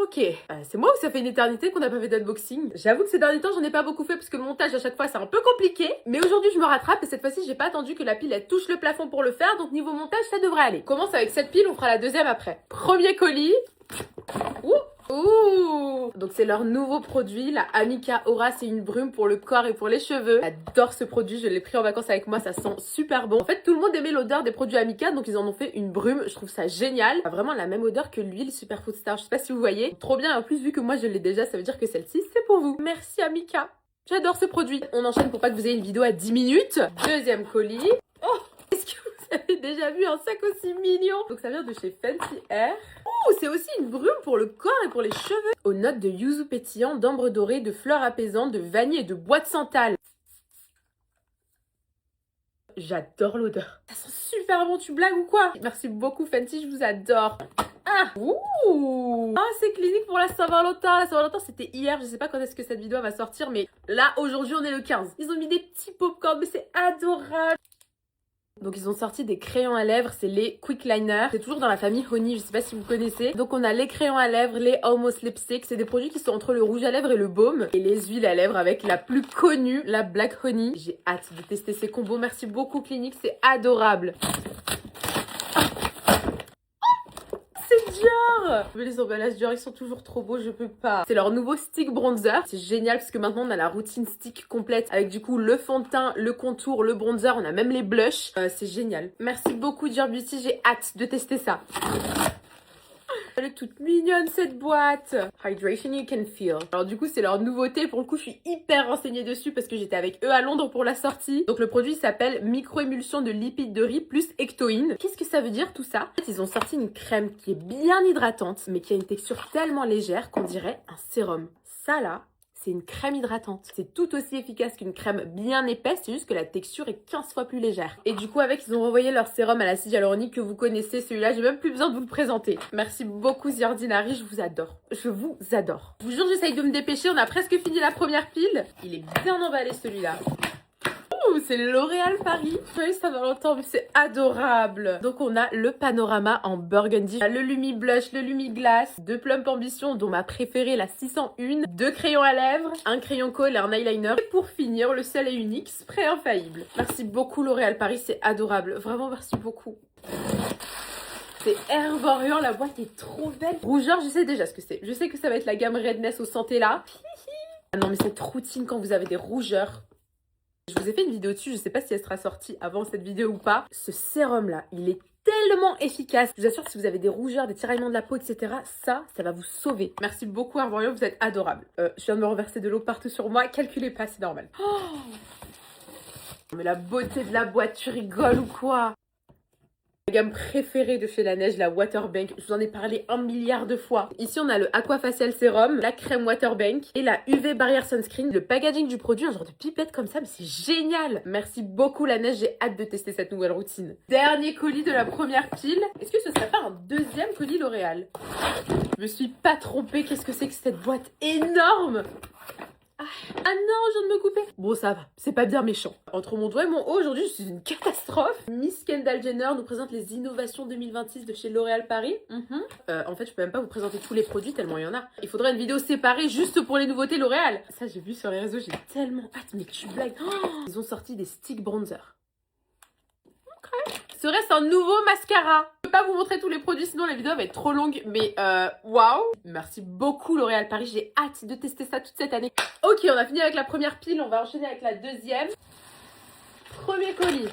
Ok, c'est moi ou ça fait une éternité qu'on n'a pas fait d'unboxing? J'avoue que ces derniers temps j'en ai pas beaucoup fait parce que le montage à chaque fois c'est un peu compliqué. Mais aujourd'hui je me rattrape et cette fois-ci j'ai pas attendu que la pile elle touche le plafond pour le faire. Donc niveau montage ça devrait aller. On commence avec cette pile, on fera la deuxième après. Premier colis. Ouh! Ouh! Donc c'est leur nouveau produit, la Amika Aura, c'est une brume pour le corps et pour les cheveux. J'adore ce produit, je l'ai pris en vacances avec moi, ça sent super bon. En fait tout le monde aimait l'odeur des produits Amika, donc ils en ont fait une brume, je trouve ça génial. Ça a vraiment la même odeur que l'huile Superfood Star, je sais pas si vous voyez. Trop bien, en plus vu que moi je l'ai déjà, ça veut dire que celle-ci c'est pour vous. Merci Amika, j'adore ce produit. On enchaîne pour pas que vous ayez une vidéo à 10 minutes. Deuxième colis. Oh! Est-ce que vous avez déjà vu un sac aussi mignon? Donc ça vient de chez Fancy Air. Oh, c'est aussi une brume pour le corps et pour les cheveux. Aux notes de yuzu pétillant, d'ambre doré, de fleurs apaisantes, de vanille et de bois de santal. J'adore l'odeur. Ça sent super bon, tu blagues ou quoi? Merci beaucoup Fancy, je vous adore. Ah, ouh. Ah, c'est clinique pour la Saint-Valentin. La Saint-Valentin, c'était hier. Je sais pas quand est-ce que cette vidéo va sortir, mais là, aujourd'hui, on est le 15. Ils ont mis des petits pop-corn, mais c'est adorable. Donc ils ont sorti des crayons à lèvres, c'est les Quick Liner. C'est toujours dans la famille Honey, je sais pas si vous connaissez. Donc on a les crayons à lèvres, les Almost Lipstick. C'est des produits qui sont entre le rouge à lèvres et le baume. Et les huiles à lèvres avec la plus connue, la Black Honey. J'ai hâte de tester ces combos. Merci beaucoup Clinique, c'est adorable. C'est Dior! Mais les emballages Dior, ils sont toujours trop beaux, je peux pas. C'est leur nouveau stick bronzer. C'est génial parce que maintenant on a la routine stick complète avec du coup le fond de teint, le contour, le bronzer, on a même les blushs. C'est génial. Merci beaucoup Dior Beauty, j'ai hâte de tester ça. Elle est toute mignonne cette boîte. Hydration you can feel. Alors du coup c'est leur nouveauté. Pour le coup je suis hyper renseignée dessus parce que j'étais avec eux à Londres pour la sortie. Donc le produit s'appelle micro-émulsion de lipides de riz plus ectoïne. Qu'est-ce que ça veut dire tout ça? En fait ils ont sorti une crème qui est bien hydratante mais qui a une texture tellement légère qu'on dirait un sérum. Ça là, c'est une crème hydratante. C'est tout aussi efficace qu'une crème bien épaisse, c'est juste que la texture est 15 fois plus légère. Et du coup, avec, ils ont renvoyé leur sérum à l'acide hyaluronique que vous connaissez. Celui-là, j'ai même plus besoin de vous le présenter. Merci beaucoup, The Ordinary, je vous adore. Je vous adore. Je vous jure, j'essaye de me dépêcher. On a presque fini la première pile. Il est bien emballé, celui-là. C'est L'Oréal Paris. Oui, Saint-Valentin, mais c'est adorable. Donc on a le panorama en burgundy, le Lumi Blush, le Lumi Glace, deux Plump Ambition dont ma préférée, la 601, deux crayons à lèvres, un crayon colle et un eyeliner. Et pour finir, le seul et unique spray infaillible. Merci beaucoup L'Oréal Paris, c'est adorable. Vraiment merci beaucoup. C'est Herborian, la boîte est trop belle. Rougeur, je sais déjà ce que c'est. Je sais que ça va être la gamme Redness au santé là. Ah non mais cette routine quand vous avez des rougeurs. Je vous ai fait une vidéo dessus, je sais pas si elle sera sortie avant cette vidéo ou pas. Ce sérum là, il est tellement efficace. Je vous assure que si vous avez des rougeurs, des tiraillements de la peau, etc. Ça va vous sauver. Merci beaucoup Herborian, vous êtes adorable. Je viens de me renverser de l'eau partout sur moi, calculez pas, c'est normal. Oh mais la beauté de la boîte, tu rigoles ou quoi? La gamme préférée de chez Laneige, la Waterbank. Je vous en ai parlé 1 milliard de fois. Ici, on a le Aqua Facial Serum, la crème Waterbank et la UV Barrière Sunscreen. Le packaging du produit, un genre de pipette comme ça, mais c'est génial. Merci beaucoup Laneige, j'ai hâte de tester cette nouvelle routine. Dernier colis de la première pile. Est-ce que ce serait pas un deuxième colis L'Oréal? Je me suis pas trompée, qu'est-ce que c'est que cette boîte énorme? Ah non, je viens de me couper. Bon, ça va, c'est pas bien méchant. Entre mon doigt et mon haut, aujourd'hui, je suis une catastrophe. Miss Kendall Jenner nous présente les innovations 2026 de chez L'Oréal Paris. En fait, je peux même pas vous présenter tous les produits tellement il y en a. Il faudrait une vidéo séparée juste pour les nouveautés L'Oréal. Ça, j'ai vu sur les réseaux, j'ai tellement hâte, mais tu blagues. Oh, ils ont sorti des stick bronzer. Ok. Serait-ce un nouveau mascara? Je peux pas vous montrer tous les produits sinon la vidéo va être trop longue, mais waouh. Merci beaucoup L'Oréal Paris, j'ai hâte de tester ça toute cette année. Ok, on a fini avec la première pile, on va enchaîner avec la deuxième. Premier colis.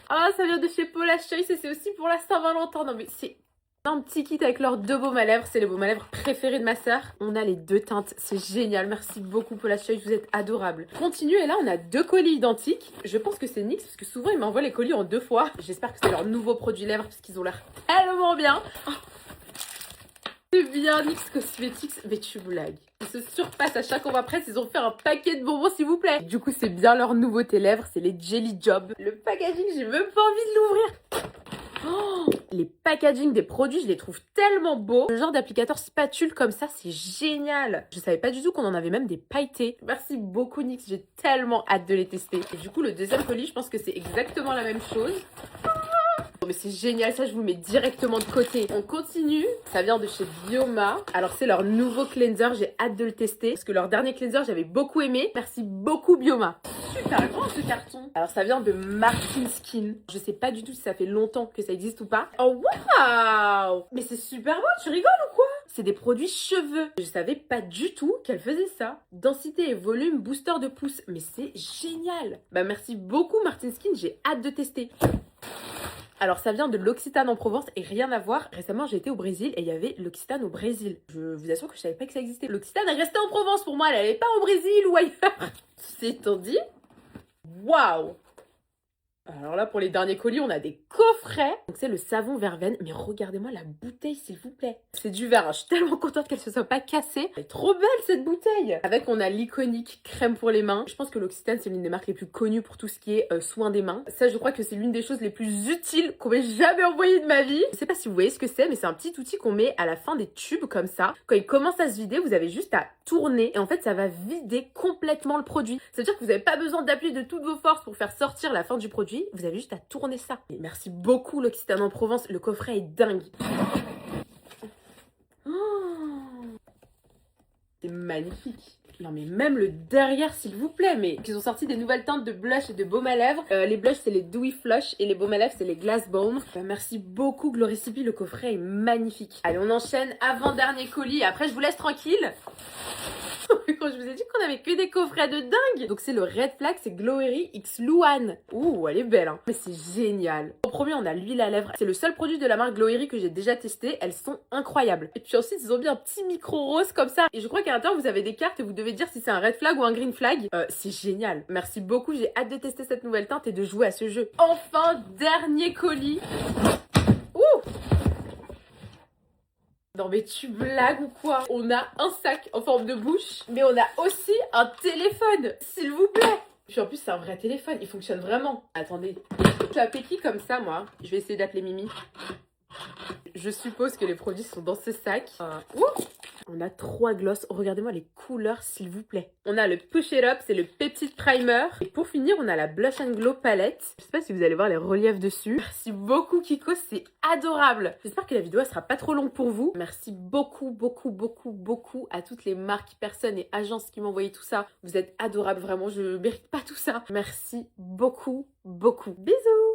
Ah, ça vient de chez Paula Choice et c'est aussi pour la Saint-Valentin. Non mais c'est un petit kit avec leurs deux baumes à lèvres, c'est les baumes à lèvres préférés de ma sœur. On a les deux teintes, c'est génial. Merci beaucoup Paula Choice, vous êtes adorables. Continue et là on a deux colis identiques. Je pense que c'est NYX parce que souvent ils m'envoient les colis en 2 fois. J'espère que c'est leur nouveau produit lèvres parce qu'ils ont l'air tellement bien. Oh, c'est bien NYX Cosmetics, mais tu blagues. Ils se surpassent à chaque envoi presse, ils ont fait un paquet de bonbons s'il vous plaît. Du coup c'est bien leur nouveauté lèvres, c'est les Jelly Job. Le packaging, j'ai même pas envie de l'ouvrir. Oh, les packaging des produits, je les trouve tellement beaux. Le genre d'applicateur spatule comme ça, c'est génial. Je savais pas du tout qu'on en avait même des pailletés. Merci beaucoup NYX, j'ai tellement hâte de les tester. Et du coup, le deuxième colis, je pense que c'est exactement la même chose. mais c'est génial, ça je vous le mets directement de côté. On continue, ça vient de chez Bioma. Alors c'est leur nouveau cleanser, j'ai hâte de le tester parce que leur dernier cleanser j'avais beaucoup aimé. Merci beaucoup Bioma. Super grand ce carton. Alors ça vient de Martin Skin. Je sais pas du tout si ça fait longtemps que ça existe ou pas. Oh waouh! Mais c'est super beau, tu rigoles ou quoi? C'est des produits cheveux. Je savais pas du tout qu'elle faisait ça. Densité et volume, booster de pouce. Mais c'est génial. Bah merci beaucoup Martin Skin, j'ai hâte de tester. Alors ça vient de l'Occitane en Provence et rien à voir. Récemment j'ai été au Brésil et il y avait l'Occitane au Brésil. Je vous assure que je savais pas que ça existait. L'Occitane est restée en Provence pour moi, elle allait pas au Brésil ou ailleurs. C'est-on dit? Waouh! Alors là, pour les derniers colis, on a des coffrets. Donc c'est le savon verveine. Mais regardez-moi la bouteille, s'il vous plaît. C'est du verre, hein. Je suis tellement contente qu'elle se soit pas cassée. Elle est trop belle, cette bouteille. Avec, on a l'iconique crème pour les mains. Je pense que l'Occitane, c'est l'une des marques les plus connues pour tout ce qui est soin des mains. Ça, je crois que c'est l'une des choses les plus utiles qu'on m'ait jamais envoyées de ma vie. Je sais pas si vous voyez ce que c'est, mais c'est un petit outil qu'on met à la fin des tubes comme ça. Quand il commence à se vider, vous avez juste à tourner. Et en fait, ça va vider complètement le produit. Ça veut dire que vous n'avez pas besoin d'appuyer de toutes vos forces pour faire sortir la fin du produit. Vous avez juste à tourner ça. Et merci beaucoup l'Occitane en Provence. Le coffret est dingue. Oh, c'est magnifique. Non mais même le derrière s'il vous plaît. Mais ils ont sorti des nouvelles teintes de blush et de baume à lèvres. Les blushs c'est les Dewy Flush et les baumes à lèvres c'est les Glass Balm. Bah, merci beaucoup Gloricipy, le coffret est magnifique. Allez on enchaîne, avant-dernier colis et après je vous laisse tranquille. Quand je vous ai dit qu'on avait que des coffrets de dingue. Donc c'est le Red Flag, c'est Glowery X Luan. Ouh, elle est belle hein. Mais c'est génial. En premier on a l'huile à lèvres. C'est le seul produit de la marque Glowery que j'ai déjà testé. Elles sont incroyables. Et puis ensuite ils ont mis un petit micro rose comme ça. Et je crois qu'à l'intérieur vous avez des cartes et vous devez dire si c'est un Red Flag ou un Green Flag. C'est génial. Merci beaucoup, j'ai hâte de tester cette nouvelle teinte et de jouer à ce jeu. Enfin, dernier colis. Ouh! Non mais tu blagues ou quoi? On a un sac en forme de bouche, mais on a aussi un téléphone, s'il vous plaît. Puis en plus c'est un vrai téléphone, il fonctionne vraiment. Attendez, je suis appelée qui comme ça moi? Je vais essayer d'appeler Mimi. Je suppose que les produits sont dans ce sac. Ouh! On a 3 glosses. Regardez-moi les couleurs, s'il vous plaît. On a le Push It Up, c'est le Peptide Primer. Et pour finir, on a la Blush and Glow palette. Je sais pas si vous allez voir les reliefs dessus. Merci beaucoup, Kiko, c'est adorable. J'espère que la vidéo, elle sera pas trop longue pour vous. Merci beaucoup, beaucoup, beaucoup, beaucoup à toutes les marques, personnes et agences qui m'ont envoyé tout ça. Vous êtes adorables, vraiment. Je mérite pas tout ça. Merci beaucoup, beaucoup. Bisous!